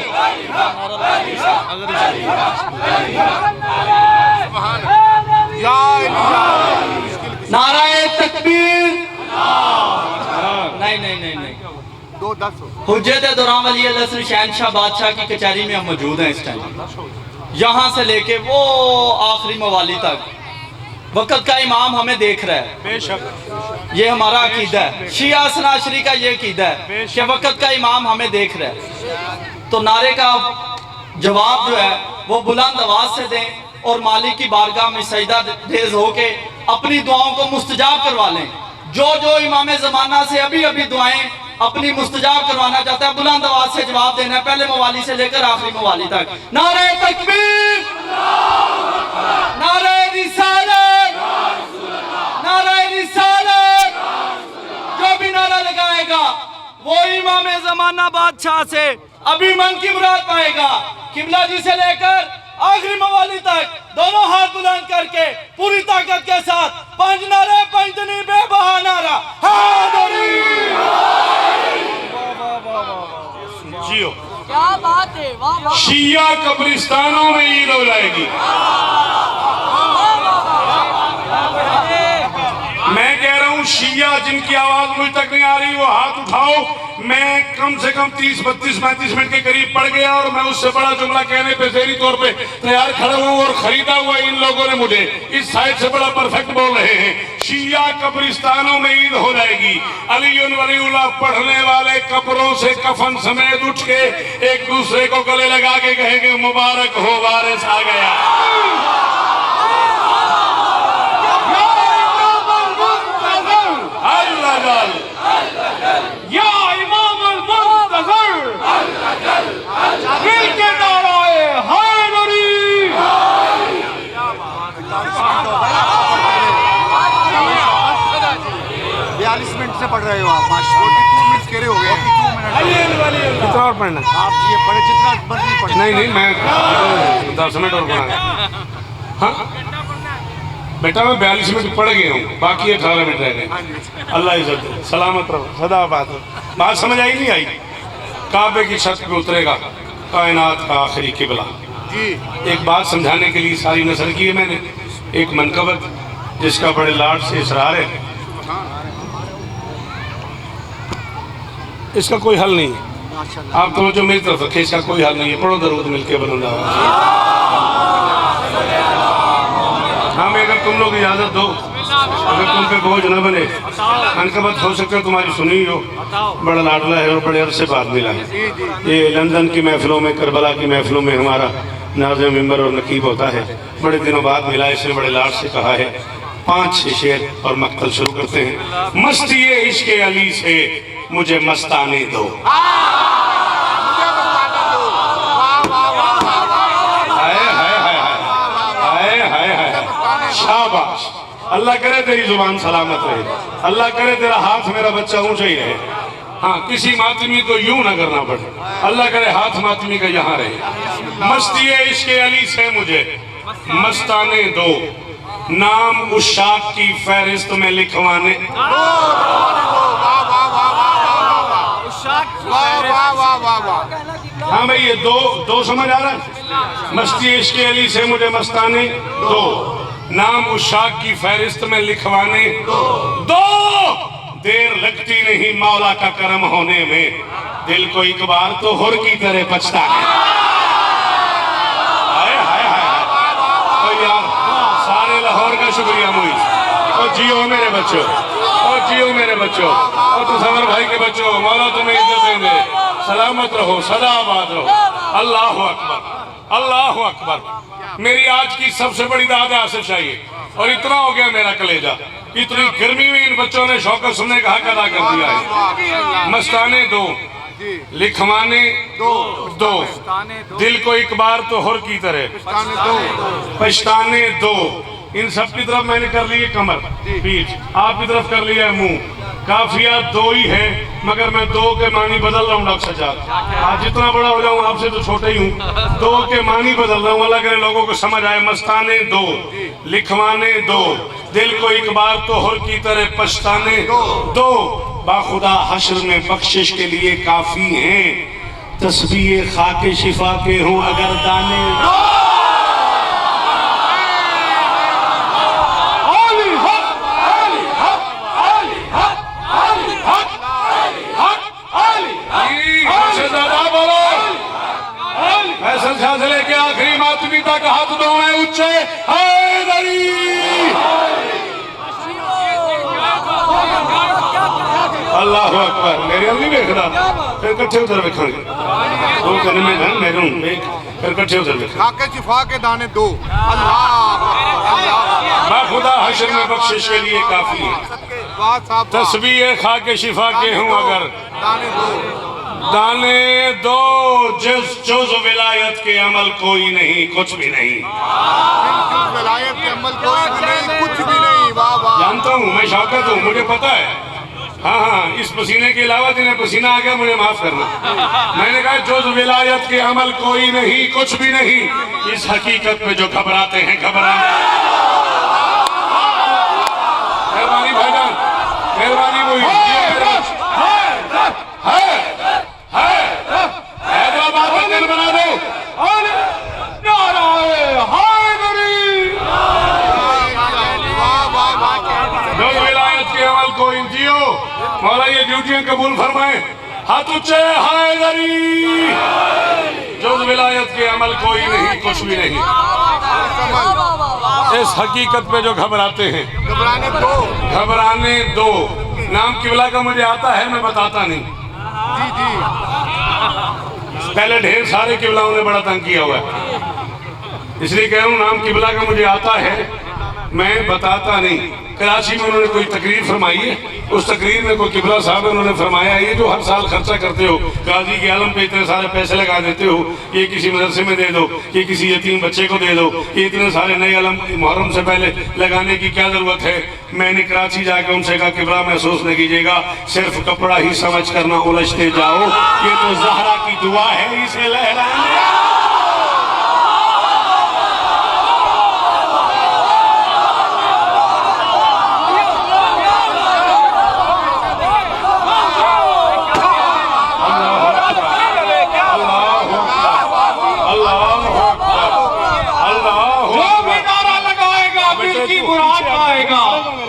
नाराए तकबीर। नहीं नहीं नहीं नहीं, 2-10 हुज्जत दुरान वली अल्लाह शहनशाह बादशाह की कचहरी में हम मौजूद हैं इस टाइम। यहाँ से लेके वो आखिरी मवाली तक वक्त का इमाम हमें देख रहा है। बेशक ये हमारा अकीदा है, शिया सनाशरी का ये अकीदा है कि वक्त का इमाम हमें देख रहा है। तो नारे का जवाब जो है वो बुलंद आवाज से दें और मालिक की बारगाह में सजदा रेज होके अपनी दुआओं को मुस्तजाब करवा लें। जो जो इमाम ज़माना से अभी अभी दुआएं अपनी मुस्तजाब करवाना चाहता है, बुलंद आवाज से जवाब देना है, पहले मवाली से लेकर आखिरी मवाली तक। नारे तकबीर, नारे रिसालत, नारे रिसालत। जो भी नारा लगाएगा वो इमाम ज़माना बादशाह से अभी मन की मुराद पाएगा। किबला जी से लेकर आखिरी मवाली तक दोनों हाथ बुलंद करके पूरी ताकत के साथ 5 नारे, 5 नहीं बेबहा नारा हैदरी। जियो, क्या बात है, वाह वाह। शिया कब्रिस्तानों में ईद हो जाएगी। जिनकी आवाज मुझ तक नहीं आ रही वो हाथ उठाओ। मैं कम से कम 30, 32, 35 मिनट के करीब पड़ गया और मैं उससे बड़ा जुमला कहने पे ज़हनी तौर पे तैयार खड़ा हूँ और खरीदा हुआ इन लोगों ने मुझे इस साइड से बड़ा परफेक्ट बोल रहे हैं। शिया कब्रिस्तानों में ईद हो जाएगी, अली वलीउल्लाह पढ़ने वाले कब्रों से कफन समेत उठ के एक दूसरे को गले लगा के कहेंगे मुबारक हो वारिस आ गया। या इमाम अल-मुंतज़र दिल के नाराए हैदरी। 42 मिनट से पढ़ रहे हो आप, 42 मिनट कह रहे हो गए। कितना और पढ़ना? आप ये पढ़े जितना मर्जी पढ़े। नहीं मैं 10 मिनट और पढ़ा। हाँ बेटा मैं 42 मिनट पढ़ गया हूँ, बाकी 18 मिनट रह गए। अल्लाह इज्जत दे, सलामत रहो, सदा बात समझ आई नहीं आई? काबे की छत पे उतरेगा कायनात का आखिरी किबला। एक बात समझाने के लिए सारी नसर की है मैंने, एक मनकबत जिसका बड़े लाड से इसरार है, इसका कोई हल नहीं है। आप तो जो मेरी तरफ रखे, इसका कोई हल नहीं है। पढ़ो दरूद मिलके बुलंद आवाज़। हाँ मैं अगर तुम लोग इजाजत दो, अगर तुम पे बोझ न बने, मनकबत हो सकता है तुम्हारी सुनी हो, बड़ा लाडला है और बड़े अरसे बाद मिला है। ये लंदन की महफिलों में, करबला की महफिलों में हमारा नाज़िम मिंबर और नकीब होता है, बड़े दिनों बाद मिला, इसने बड़े लाड से कहा है। 5-6 शेर और मक्तल शुरू करते हैं। मस्ती ये इश्क़ अली से मुझे मस्ताने दो। शाबाश, अल्लाह करे तेरी जुबान सलामत रहे, अल्लाह करे तेरा हाथ मेरा बच्चा ऊंचा ही रहे। हाँ किसी मातमी को यूं ना करना पड़े, अल्लाह करे हाथ मातमी का यहाँ रहे। मस्ती इश्क़ अली से मुझे मस्ताने दो, नाम उशाक की फहरिस्त में लिखवाने। हाँ भाई ये दो समझ आ रहा है? मस्ती इश्क़ अली से मुझे मस्ताने दो, नाम उशाक की फहरिस्त में लिखवाने दो। देर लगती नहीं मौला का करम होने में, दिल को एक बार तो हुर की तरह पछता है। हाय हाय हाय तो यार सारे लाहौर का शुक्रिया मुझे। और जियो मेरे बच्चों, और जियो मेरे बच्चों, और तो समर भाई के बच्चों, मौला तुम्हें इज्जत दे, सलामत रहो, सदा आबाद रहो। अल्लाह अकबर, अल्लाह अकबर। मेरी आज की सबसे बड़ी दाद हासिल चाहिए और इतना हो गया मेरा कलेजा, इतनी गर्मी में इन बच्चों ने शौकत सुनने का हक अदा कर दिया है। मस्ताने दो, लिखवाने दो, दिल को एक बार तो हुर की तरह पछताने दो। इन सब की तरफ मैंने कर ली है कमर, पीठ, आपकी तरफ कर लिया है मुंह। काफिया दो ही है, मगर मैं दो के मानी बदल रहा हूँ डॉक्टर सज्जाद। आज जितना बड़ा हो जाऊँ आपसे तो छोटा ही हूँ, दो के मानी बदल रहा हूँ। अल्लाह करे लोगों को समझ आए। मस्ताने दो, लिखवाने दो, दिल को एक बार तो हुर की तरह पछताने दो। बाखुदा हश्र में बख्शिश के लिए काफी हैं, तस्बीह खाके शिफा के हूँ अगर दाने। से लेके आखिरी मातमी तक हाथ दोवें ऊंचे हैदरी। अल्लाह अकबर। मेरे अल नहीं देखना, फिर कट्ठे उधर वेखेंगे, वो कहने में मैं मेरे हूं, फिर कट्ठे उधर वेखेंगे। खाके शिफा के दाने दो। मैं खुदा हश्र में बख्शिश के लिए काफी है, तस्बीह खाके शिफा के हूँ अगर दाने दो। जुज़ विलायत के अमल कोई नहीं, कुछ भी नहीं। विलायत के अमल कोई नहीं, कुछ भी नहीं। वाह वाह। जानता हूँ मैं शौकत हूँ, मुझे पता है। हाँ हाँ, इस पसीने के अलावा जिन्हें पसीना आ गया मुझे माफ करना। मैंने कहा जुज़ विलायत के अमल कोई नहीं, कुछ भी नहीं। इस हकीकत पे जो घबराते हैं घबराए। मेहरबानी भाईजान, मेहरबानी हुई। हैदराबाद का दिल बना दो। जो विलायत के अमल को जियो ड्यूटियां कबूल फरमाए। हाथ ऊंचे, हैदरी। जो विलायत के अमल कोई नहीं, कुछ भी नहीं। इस हकीकत पे जो घबराते हैं, घबराने दो। नाम किबला का मुझे आता है, मैं बताता नहीं। पहले ढेर सारे किबलाओं ने बड़ा तंग किया हुआ है, इसलिए कह रहा हूँ नाम किबला का मुझे आता है, मैं बताता नहीं। कराची में उन्होंने कोई तकरीर फरमाई है, उस तकरीर में कोई किबला साहब उन्होंने फरमाया, ये जो हर साल खर्चा करते हो गाजी के आलम पे, इतने सारे पैसे लगा देते हो, ये किसी मदरसे में दे दो, ये किसी यतीम बच्चे को दे दो, ये इतने सारे नए आलम मुहर्रम से पहले लगाने की क्या जरूरत है। मैंने कराची जाके उनसे कहा किबला महसूस नहीं कीजिएगा, सिर्फ कपड़ा ही समझ करना उलझते जाओ, ये तो ज़हरा की दुआ है, इसे लहराने।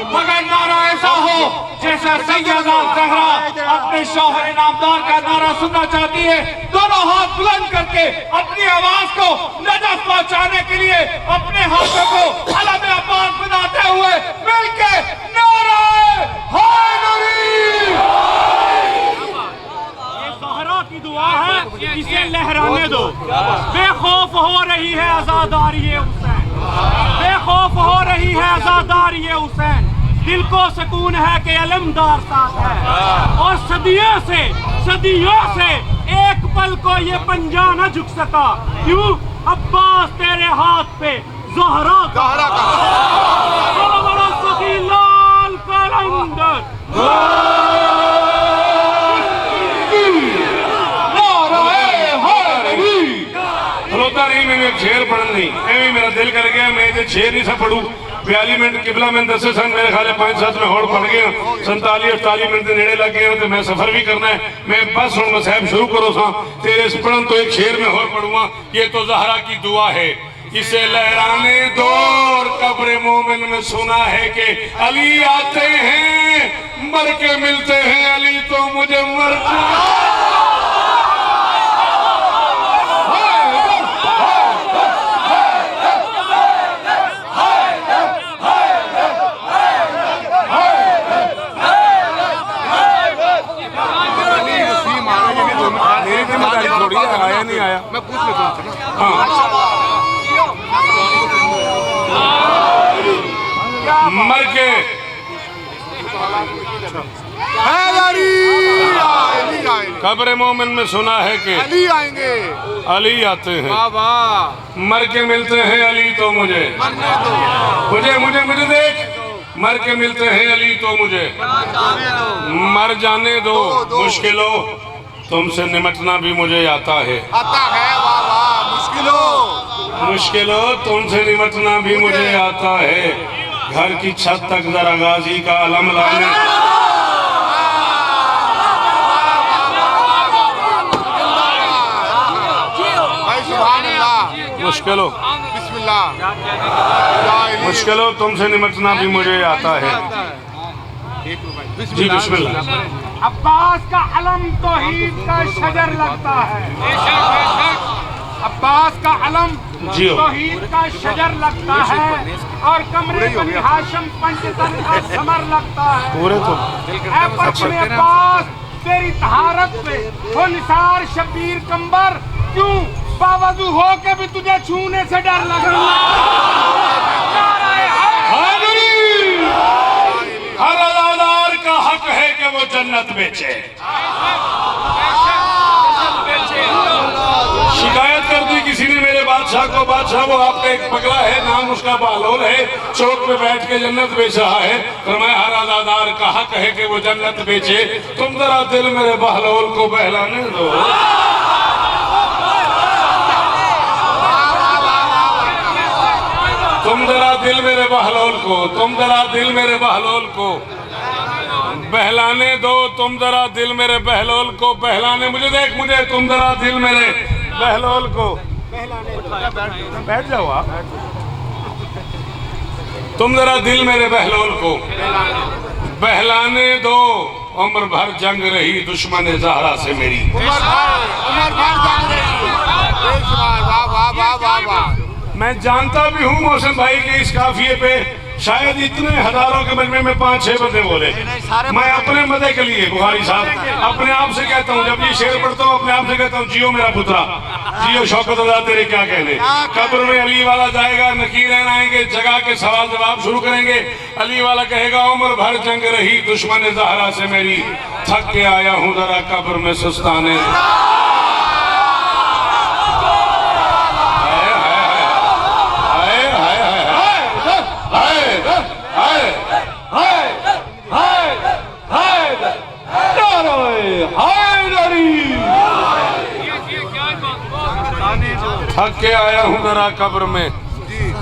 मगर नारा ऐसा हो जैसे सैयदा ज़हरा अपने शौहर नामदार का नारा सुनना चाहती है। दोनों हाथ बुलंद करके अपनी आवाज को नजफ पहुंचाने के लिए अपने हाथों को अलम अब्बास बनाते हुए मिलके नारा हैदरी। ये ज़हरा की दुआ है, इसे लहराने दो। बेखौफ हो रही है आजादारी हुसैन, बेखौफ हो रही है आजादारी हुसैन। दिल को सुकून है कि अलमदार साथ है, और सदियों से एक पल को ये पंजा न झुक सका। क्यों? अब्बास तेरे हाथ पे ज़हरा का सखी लाल कलंदर। खलोता नहीं, मैंने शेर पढ़न नहीं, एवं मेरा दिल कर गया, मैं ये शेर नहीं सा पढ़ू। 42 मिनट किबला में 10 सन मेरे ख्याल 5-7 में होड़ पड़ गए, 47-48 मिनट के नेड़े लग गए, तो मैं सफर भी करना है। मैं बस हूँ मसाहब शुरू करो सा तेरे पढ़न, तो एक शेर में होड़ पढ़ूंगा। ये तो ज़हरा की दुआ है, इसे लहराने दो। और कब्र मोमिन में सुना है कि अली आते हैं, मर के मिलते हैं, अली तो मुझे मर आया नहीं आया, मैं पूछ लेता हूँ। मर के कब्र मोमिन में सुना है कि अली आएंगे, अली आते हैं, मर के मिलते हैं, अली तो मुझे मुझे देख, मर के मिलते हैं, अली तो मुझे मर जाने दो। मुश्किलों तुमसे निमटना भी मुझे आता है, वाह वाह। मुश्किलों तुमसे निमटना भी मुझे आता है। घर की छत तक जरा गाजी का अलम लाने। मुश्किलों मुश्किलों तुमसे निमटना भी मुझे आता है। जी बिस्मिल्लाह। अब्बास का अलम तौहीद का शजर लगता है, अब्बास का अलम तौहीद का शजर लगता है, और कमरे बनी हाशिम पंचतन का समर लगता है। पूरे तो अपने अब्बास तेरी तहारत पे हो निसार शबीर कंबर, क्यों बावजूद हो के भी तुझे छूने से डर लग रहा हर अज़ादार का हक है कि वो जन्नत बेचे। शिकायत कर दी किसी ने मेरे बादशाह को, बादशाह वो आपका एक पगला है, नाम उसका बहलोल है, चौक पे बैठ के जन्नत बेच रहा है। फरमाया हर अज़ादार का हक है कि वो जन्नत बेचे। तुम जरा दिल मेरे बहलोल को बहलाने दो। तुम जरा दिल मेरे बहलोल को, तुम जरा दिल मेरे बहलोल को बहलाने दो। तुम जरा दिल मेरे बहलोल को बहलाने, मुझे देख मुझे, तुम जरा दिल मेरे बहलोल को बैठ जाओ आप। तुम जरा दिल मेरे बहलोल को बहलाने दो। उम्र भर जंग रही दुश्मन ज़हरा से मेरी। उमर भर जंग रही। वाह वाह वाह वाह वाह। मैं जानता भी हूँ मौसम भाई के इस काफिए पे शायद इतने हजारों के मजमे में 5-6 बंदे बोले। मैं अपने मजे के लिए बुखारी साहब अपने आप से कहता हूँ, जब ये शेर पढ़ता हूँ अपने आप से कहता हूँ, जियो मेरा पुत्रा, जियो शौकत अदा, तेरे क्या कहने। कब्र में अली वाला जाएगा, नकीरें आएंगे, जगह के सवाल जवाब शुरू करेंगे। अली वाला कहेगा उम्र भर जंग रही दुश्मन ज़हरा से मेरी, थक के आया हूँ जरा कब्र में सुस्ताने। थक के आया हूँ जरा कब्र में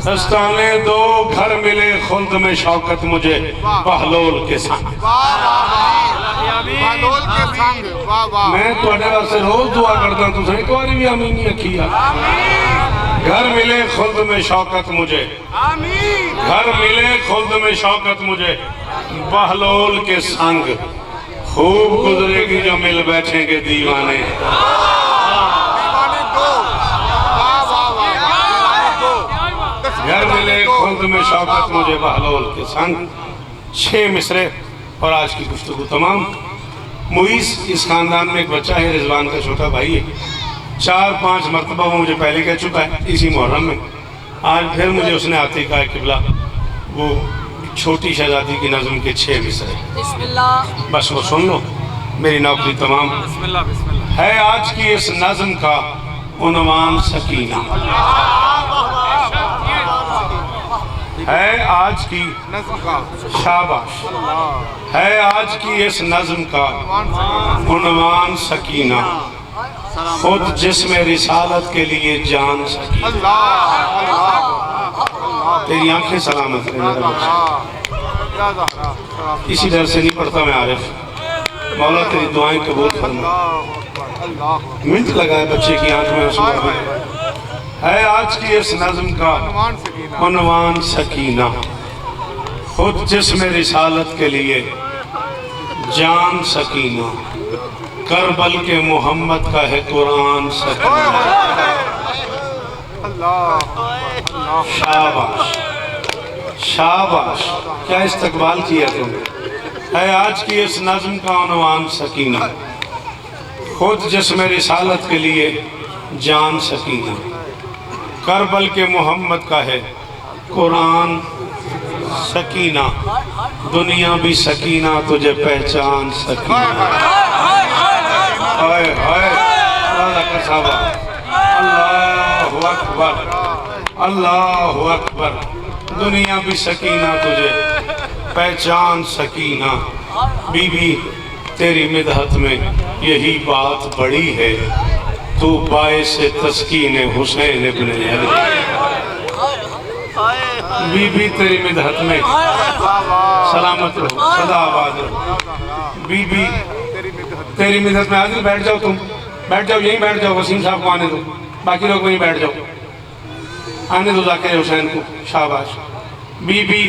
दस्ताने दो, घर मिले खुल्द में शौकत मुझे बहलोल के संग। बहलोल के संग। वाह वाह। मैं थोड़े वास्ते रोज दुआ करता हूँ, तुझे एक बार भी आमीन नहीं आखी यार। घर मिले खुल्द में शौकत मुझे, घर मिले खुल्द में शौकत मुझे बहलोल के संग, खूब गुजरेगी जो मिल बैठेंगे दीवाने। घर मिले खुल्द में शौकत मुझे बहलोल के संग। 6 मिसरे और आज की गुफ्तगू तमाम। मुईस इस खानदान में एक बच्चा है, रिजवान का छोटा भाई है। 4-5 मरतबा वो मुझे पहले कह चुका है इसी मुहर्रम में। आज फिर मुझे उसने आते ही कहा किबला वो छोटी शहजादी की नज़म के 6 मिसरे, बस वो सुन लो, मेरी नौकरी तमाम है। आज की इस नज़म का उन्वान सकीना है, आज की नज़्म का शाबाश है, आज की इस नज़्म का उन्वान सकीना, खुद जिस्म रिसालत के लिए जान सकीना। तेरी आंखें सलामत है मेरा बच्चा। इसी डर से नहीं पढ़ता मैं आरिफ, मौला तेरी दुआएं कबूल फरमा। मिनट लगा है बच्चे की आंख में आंसू है। आज की इस नज़्म का उन्वान सकीना, खुद जिस्म रिसालत के लिए जान सकीना, करबल के मोहम्मद का है कुरान सकीना। शाबाश शाबाश, क्या इस्तकबाल किया तुमने। है आज की इस नज़्म का उन्वान सकीना, खुद जिस्म रिसालत के लिए जान सकीना, करबल के मोहम्मद का है कुरान सकीना, दुनिया भी सकीना तुझे पहचान सकीना। हाय हाय अल्लाहु अकबर, अल्लाहु अकबर, दुनिया भी सकीना तुझे पहचान सकीना। बीबी तेरी मिदहत में यही बात बड़ी है, तू बाइसे तस्कीन हुसैन इब्न अली। बीबी तेरी मिदहत में सलामत रहो, सदा आबाद रहो। बीबी तेरी मिदहत में आदिल बैठ जाओ, तुम बैठ जाओ, यहीं बैठ जाओ, वसीम साहब को आने दो, बाकी लोग वहीं बैठ जाओ, आने दो जाकिर हुसैन को। शाबाश। बीबी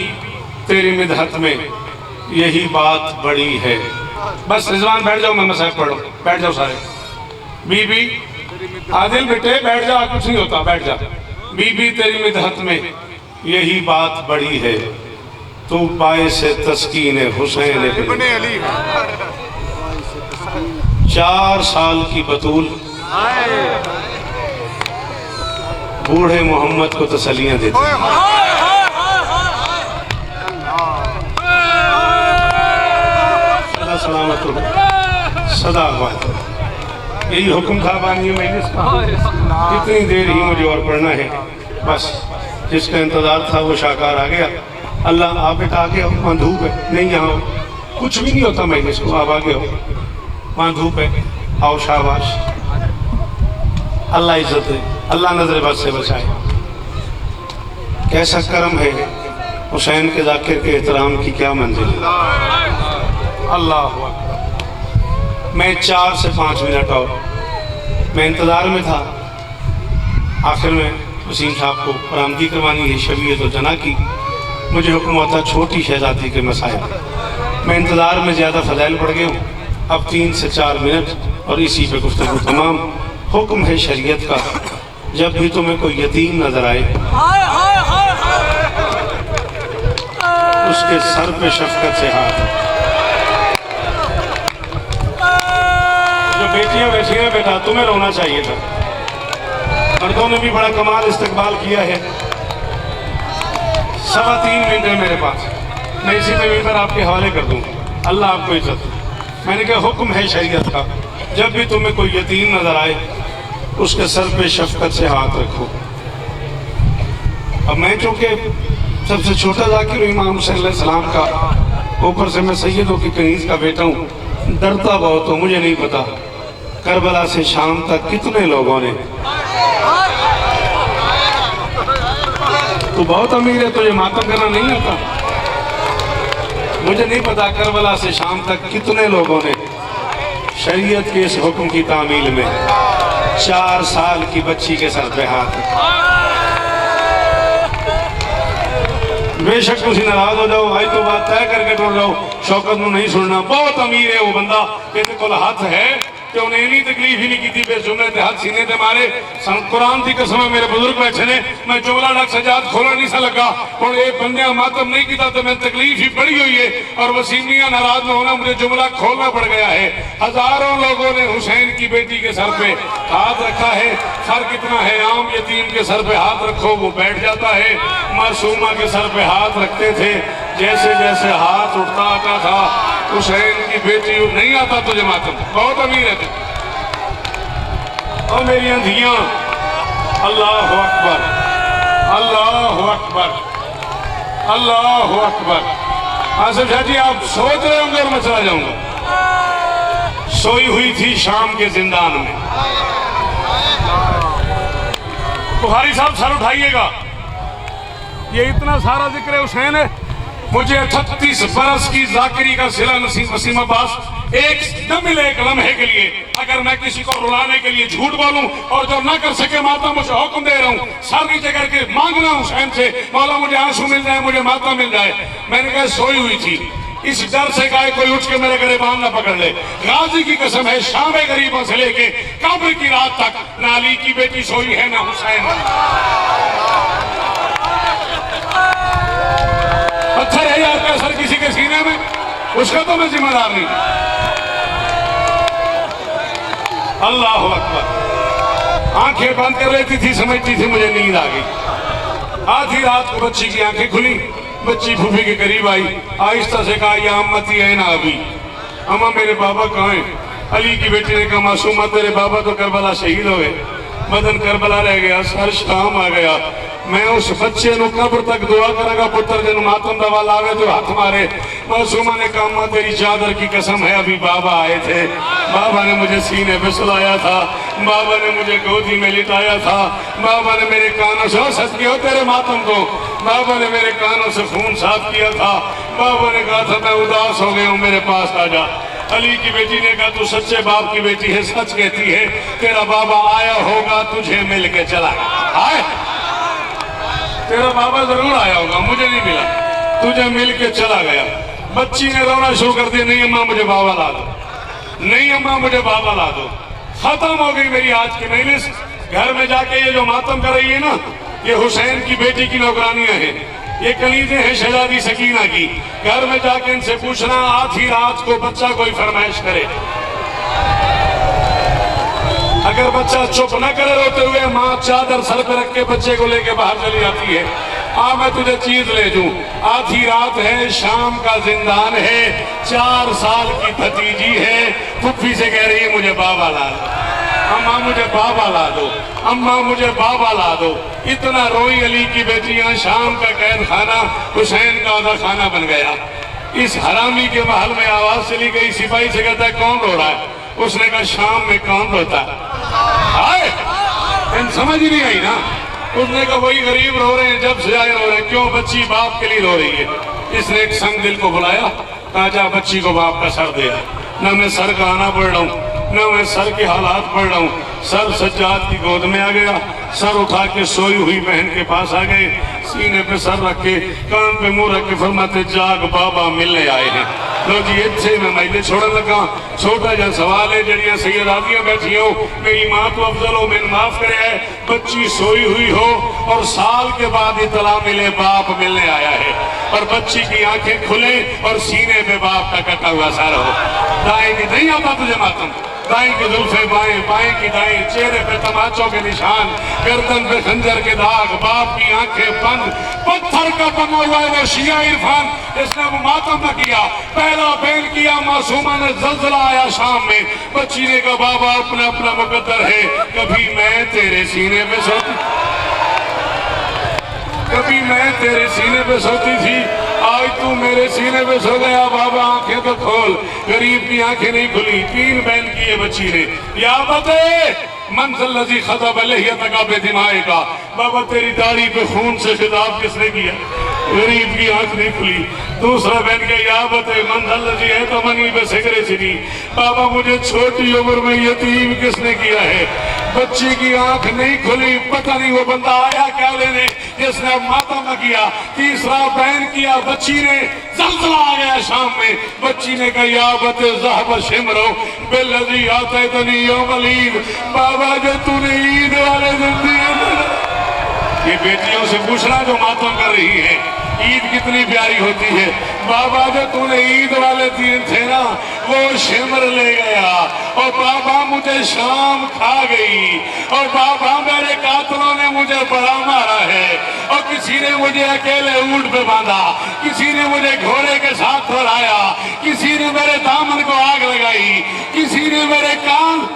तेरी मिदहत में यही बात बड़ी है। बस रिजवान बैठ जाओ, मैं मसाइब पढ़ो, बैठ जाओ सारे। बीबी आदिल बेटे बैठ जा, कुछ नहीं होता, बैठ जा। बीबी तेरी मिदहत में यही बात बड़ी है, तू बाइसे तस्कीन हुसैन इब्न अली। 4 साल की बतूल बूढ़े मोहम्मद को तसलियां देती सदा सलामत रहो, सदा आबाद रहो। यही हुक्म था बानी मजलिस का, कितनी देर ही मुझे और पढ़ना है। बस जिसका इंतजार था वो शाकार आ गया। अल्लाह आप बेटा आगे हो, वहाँ धूप है, नहीं यहाँ कुछ भी नहीं होता मजलिस को, आप आगे हो, वहाँ धूप है, आओ। शाबाश, अल्लाह इज्जत है, अल्लाह नजर बद से बचाए। कैसा करम है हुसैन के जाकिर के एहतराम की क्या मंजिल। अल्लाह अकबर। मैं 4 से 5 मिनट और मैं इंतज़ार में था। आखिर में वसीम साहब को बरामदी करवानी है, शबीयत और जना की। मुझे हुक्म आता छोटी शहजादी के मसाइल, मैं इंतज़ार में ज़्यादा फजाइल पड़ गया हूँ। अब 3 से 4 मिनट और इसी पे गुफ्तगू तमाम। हुक्म है शरीयत का, जब भी तुम्हें कोई यतीम नजर आए हाय हाय हाय हाय उसके सर पे शफकत से हाथ। जो बेटियां बैठी हैं बेटा, तुम्हें रोना चाहिए था। मर्दों ने भी बड़ा कमाल इस्तकबाल किया है। 3.25 मिनट है मेरे पास, मैं इसी में मिलकर आपके हवाले कर दूंगा। अल्लाह आपको इज्जत। मैंने कहा हुक्म है शरीयत का, जब भी तुम्हें कोई यतीम नजर आए उसके सर पे शफकत से हाथ रखो। अब मैं चूंकि सबसे छोटा जाकिर हूँ इमाम हुसैन अलैहिस्सलाम का, ऊपर से मैं सैयदों की कनीज का बेटा हूँ, डरता बहुत हूँ। मुझे नहीं पता करबला से शाम तक कितने लोगों ने, तू बहुत अमीर है, तुझे मातम करना नहीं आता। मुझे नहीं पता करबला से शाम तक कितने लोगों ने शरीयत के इस हुक्म की तामील में 4 साल की बच्ची के सर पे हाथ रखा। बेशक तुम नाराज हो जाओ, आज तो बात तय करके टुर जाओ, शौकत को नहीं सुनना। बहुत अमीर है वो बंदा, कहते को हाथ है कि उन्हें इन्नी तकलीफ ही नहीं की बे जुमले ते हाथ सीने ते मारे। कुरान की कसम है, मेरे बुजुर्ग बैठे ने, मैं जुमला डक सजाद खोला नहीं सा लगा। और ये बंदे मातम नहीं किया तो मैं तकलीफ ही बड़ी हुई है और वसीमियां नाराज न होना, मुझे जुमला खोलना पड़ गया है। हजारों लोगों ने हुसैन की बेटी के सर पे हाथ रखा है। सर कितना है, आम यतीम के सर पे हाथ रखो वो बैठ जाता है, मासूमा के सर पे हाथ रखते थे। जैसे जैसे हाथ उठता आता था हुसैन की बेटी, नहीं आता तुझे मातम, बहुत अमीर है तू। और मेरी धियां, अल्लाह अकबर, अल्लाह अकबर, अल्लाह अकबर। आसिफ शाह जी आप सोच रहे होंगे और मैं चला जाऊंगा। सोई हुई थी शाम के जिंदान में। बुखारी साहब सर उठाइएगा, ये इतना सारा जिक्र हुसैन है। मुझे 38 बरस की जाकिरी का सिला नसीब वसीम अब्बास एक न मिले एक लम्हे के लिए। अगर मैं किसी को रुलाने के लिए झूठ बोलूं और जो ना कर सके माता मुझे हुक्म दे रहा हूं, सर नीचे करके मांगना हुसैन से, मौला मुझे आंसू मिल जाए, मुझे माता मिल जाए। मैंने कहा सोई हुई थी, इस डर से गाय कोई उठ के मेरे गिरबान ना पकड़ ले। गाजी की कसम है, शाम गरीबों से लेके कब्र की रात तक ना अली की बेटी सोई है ना हुसैन। पत्थर है यार का असर किसी के सीने में, उसका तो मैं जिम्मेदार नहीं। अल्लाह अकबर। आंखें बंद कर लेती थी, समझती थी मुझे नींद आ गई। आधी रात को बच्ची की आंखें खुली, बच्ची फूफी के करीब आई, आहिस्ता से कहा या अम्मती है ना अभी, अम्मा मेरे बाबा कहाँ हैं? अली की बेटी ने कहा मासूमा तेरे बाबा तो करबला शहीद हो गए, बदन करबला रह गया, सर शाम आ गया। मैं उस बच्चे नु कब्र तक दुआ करांगा, पुत्र जिन मातम दा वाल आवे तो हाथ मारे। मासूमा ने कहा अम्मा तेरी चादर की कसम है, अभी बाबा आए थे, बाबा ने मुझे सीने पे सुलाया था, बाबा ने मुझे गोदी में लिटाया था, बाबा ने मेरे कानों से सच किया तेरे मातम को, बाबा ने मेरे कानों से खून साफ किया था, बाबा ने कहा था मैं उदास हो गया हूँ, मेरे पास आ जा। अली की बेटी ने कहा तू सच्चे बाप की बेटी है, सच कहती है, तेरा बाबा आया होगा, तुझे मिल के चला गया। तेरा बाबा जरूर आया होगा, मुझे नहीं मिला, तुझे मिल के चला गया। बच्ची ने रोना शुरू कर दिया, नहीं अम्मा मुझे बाबा ला दो, नहीं अम्मा मुझे बाबा ला दो। खत्म हो गई मेरी आज की मजलिस। घर में जाके ये जो मातम कर रही है ना, ये हुसैन की बेटी की नौकरानियां हैं, ये कलीजें हैं शहजादी सकीना की। घर में जाके इनसे पूछना आधी रात को बच्चा कोई फरमाइश करे, अगर बच्चा चुप न करे रोते हुए, माँ चादर सर पे रख के बच्चे को लेके बाहर चली जाती है, आ मैं तुझे चीज ले दूं। आधी रात है, शाम का जिंदान है, 4 साल की भतीजी है, फुफ्फी से कह रही है मुझे बाबा ला दो, अम्मा मुझे बाबा ला दो, अम्मा मुझे बाबा ला दो। इतना रोई अली की बेटियां, शाम का कैद खाना हुसैन का आधा खाना बन गया। इस हरामी के महल में आवाज चली गई, सिपाही से कहता है कौन रो रहा है? उसने कहा शाम में कौन रोता है? समझ ही नहीं आई ना। उसने कहा वही गरीब रो रहे हैं, जब से आए रो रहे हैं। क्यों? बच्ची बाप के लिए रो रही है। इसने एक संग दिल को बुलाया, कहा जा बच्ची को बाप का सर दे। ना मैं सर का आना पड़ रहा हूँ, न मैं सर के हालात पढ़ रहा हूँ। सर सज्जाद की गोद में आ गया, सर उठा के सोई हुई बहन के पास आ गए, सीने पे सर रख के कान पे मुंह रख के फरमाते जाग बाबा मिलने आए हैं। लो जी इतने मैं मैले छोड़न लगा। छोटा जा सवाल है, जड़ियां सैयदादियां बैठी हो, मेरी माँ तो अफजल हो, मैंने माफ करे है, बच्ची सोई हुई हो और साल के बाद इतला मिले बाप मिलने आया है, और बच्ची की आंखें खुले और सीने पे बाप का कटा हुआ सर हो। दाएं की नहीं आता तुझे मातम, दाएं की जुल्फे बाएं, बाएं की दाएं, चेहरे पे तमाचों के निशान, गर्दन पे खंजर के दाग, बाप की आंखें बंद, पत्थर का बना हुआ है वो शिया इरफान, इसने वो मातम न किया। पहला बैन किया मासूमा ने, जल्जला आया शाम में, बच्ची ने कहा बाबा अपना अपना मुकद्दर है, कभी मैं तेरे सीने पे सोती, कभी मैं तेरे सीने पे सोती थी, आज तू मेरे सीने पे सो गया बाबा, आंखें तो खोल। गरीब की आंखें नहीं खुली, 3 बैन किए बच्ची ने। या बते मंजिल नजी खतब तकाबे दिमाए का, बाबा तेरी दाढ़ी पे खून से खिताब किसने किया? गरीब की आंख नहीं खुली। दूसरा बहन के याबत मंजिल नजी है तो मनी पे सिगरे चली, बाबा मुझे छोटी उम्र में यतीम किसने किया है? बच्ची की आंख नहीं खुली, पता नहीं वो बंदा आया क्या लेने जिसने माता न किया। तीसरा बहन किया बच्ची ने, जल्जला आ गया शाम में, बच्ची ने कहा याबत ज़हब शिमरो बिल्लज़ी आतैतनी यौमल ईद, बाबा जो तूने ईद वाले दिन दिए। ये बेटियों से पूछना जो मातम कर रही है, ईद कितनी प्यारी होती है। बाबा जो तूने ईद वाले दिन थे ना, वो शिमर ले गया, और बाबा मुझे शाम खा गई, और बाबा मेरे कातलों ने मुझे बड़ा मारा है, और किसी ने मुझे अकेले ऊंट पे बांधा, किसी ने मुझे घोड़े के साथ दौड़ाया, किसी ने मेरे दामन को आग लगाई, किसी ने मेरे कान